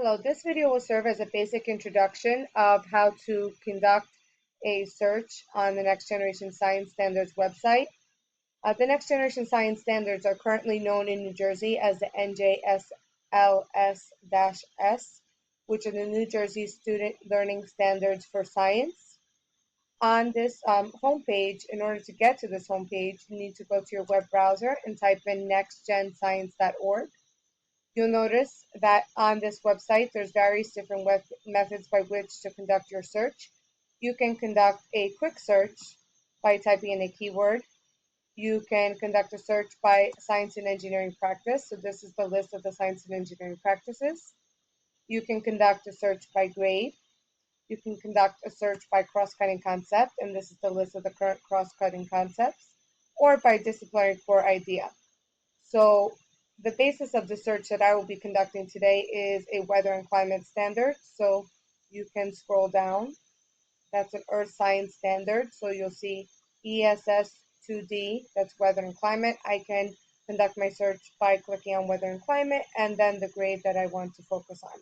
Hello, this video will serve as a basic introduction of how to conduct a search on the Next Generation Science Standards website. The Next Generation Science Standards are currently known in New Jersey as the NJSLS-S, which are the New Jersey Student Learning Standards for Science. On this homepage, in order to get to this homepage, you need to go to your web browser and type in nextgenscience.org. You'll notice that on this website, there's various different methods by which to conduct your search. You can conduct a quick search by typing in a keyword. You can conduct a search by science and engineering practice. So this is the list of the science and engineering practices. You can conduct a search by grade. You can conduct a search by cross-cutting concept, and this is the list of the current cross-cutting concepts, or by disciplinary core idea. So the basis of the search that I will be conducting today is a weather and climate standard. So you can scroll down. That's an earth science standard. So you'll see ESS 2D, that's weather and climate. I can conduct my search by clicking on weather and climate and then the grade that I want to focus on.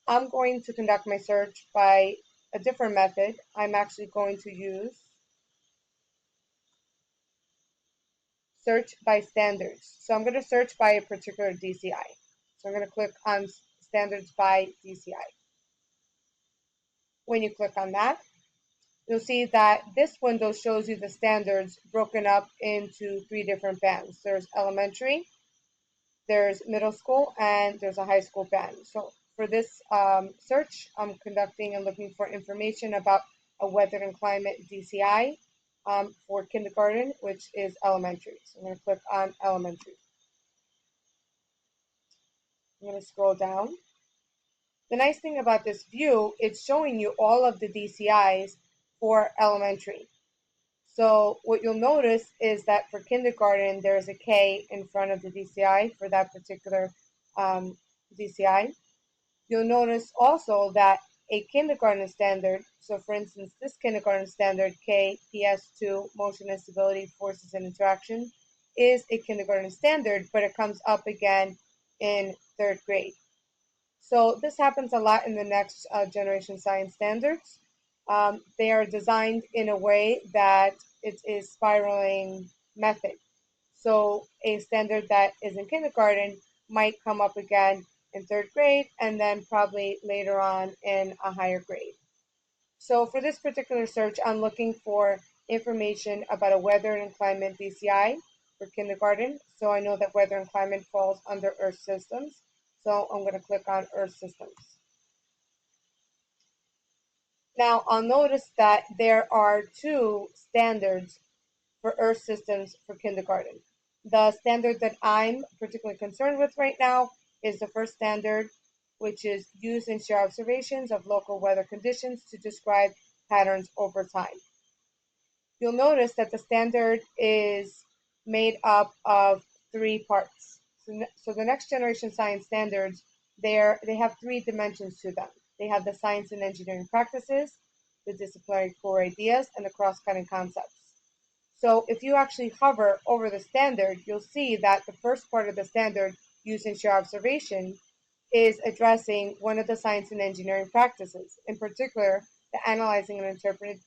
I'm going to conduct my search by a different method. I'm actually going to use search by standards. So I'm going to search by a particular DCI. So I'm going to click on standards by DCI. When you click on that, you'll see that this window shows you the standards broken up into 3 different bands. There's elementary, there's middle school, and there's a high school band. So for this search, I'm conducting and looking for information about a weather and climate DCI. For kindergarten, which is elementary. So I'm going to click on elementary. I'm going to scroll down. The nice thing about this view, it's showing you all of the DCIs for elementary. So what you'll notice is that for kindergarten, there's a K in front of the DCI for that particular DCI. You'll notice also that a kindergarten standard, so for instance, this kindergarten standard, KPS2, Motion and Stability, Forces and Interaction, is a kindergarten standard, but it comes up again in 3rd grade. So this happens a lot in the Next Generation Science Standards. They are designed in a way that it is spiraling method. So a standard that is in kindergarten might come up again in 3rd grade, and then probably later on in a higher grade. So for this particular search, I'm looking for information about a weather and climate DCI for kindergarten. So I know that weather and climate falls under Earth systems. So I'm going to click on Earth systems. Now I'll notice that there are 2 standards for Earth systems for kindergarten. The standard that I'm particularly concerned with right now is the first standard, which is use and share observations of local weather conditions to describe patterns over time. You'll notice that the standard is made up of 3 parts. So the Next Generation Science Standards, they have 3 dimensions to them. They have the science and engineering practices, the disciplinary core ideas, and the cross-cutting concepts. So if you actually hover over the standard, you'll see that the first part of the standard, use and share observation, is addressing one of the science and engineering practices, in particular, the analyzing and interpreting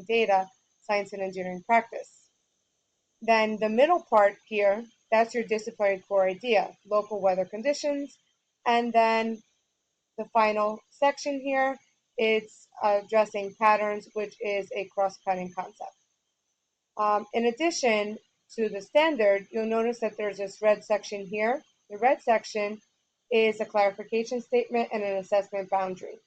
data, science and engineering practice. Then the middle part here, that's your disciplinary core idea, local weather conditions. And then the final section here, it's addressing patterns, which is a cross-cutting concept. In addition to the standard, you'll notice that there's this red section here. The red section is a clarification statement and an assessment boundary.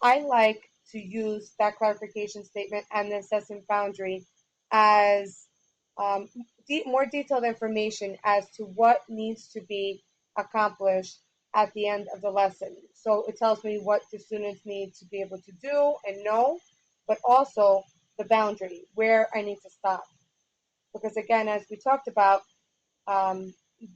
I like to use that clarification statement and the assessment boundary as more detailed information as to what needs to be accomplished at the end of the lesson. So it tells me what the students need to be able to do and know, but also the boundary, where I need to stop. Because again, as we talked about,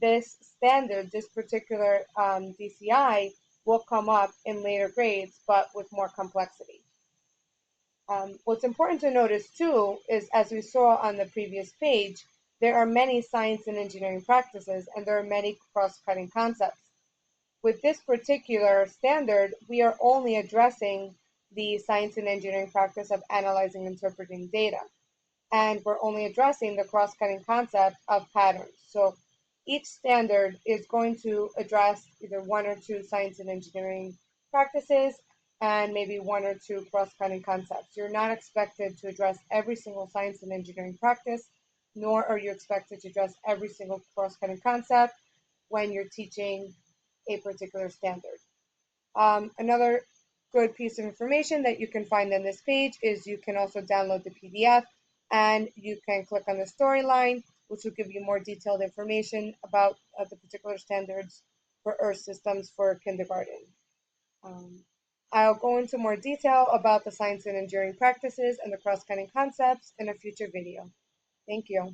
this standard, this particular DCI will come up in later grades, but with more complexity. What's important to notice too is, as we saw on the previous page, there are many science and engineering practices and there are many cross-cutting concepts. With this particular standard, we are only addressing the science and engineering practice of analyzing and interpreting data. And we're only addressing the cross-cutting concept of patterns. So each standard is going to address either one or two science and engineering practices and maybe one or two cross-cutting concepts. You're not expected to address every single science and engineering practice, nor are you expected to address every single cross-cutting concept when you're teaching a particular standard. Another good piece of information that you can find on this page is you can also download the PDF and you can click on the storyline, which will give you more detailed information about the particular standards for Earth systems for kindergarten. Um, I'll go into more detail about the science and engineering practices and the cross-cutting concepts in a future video. Thank you.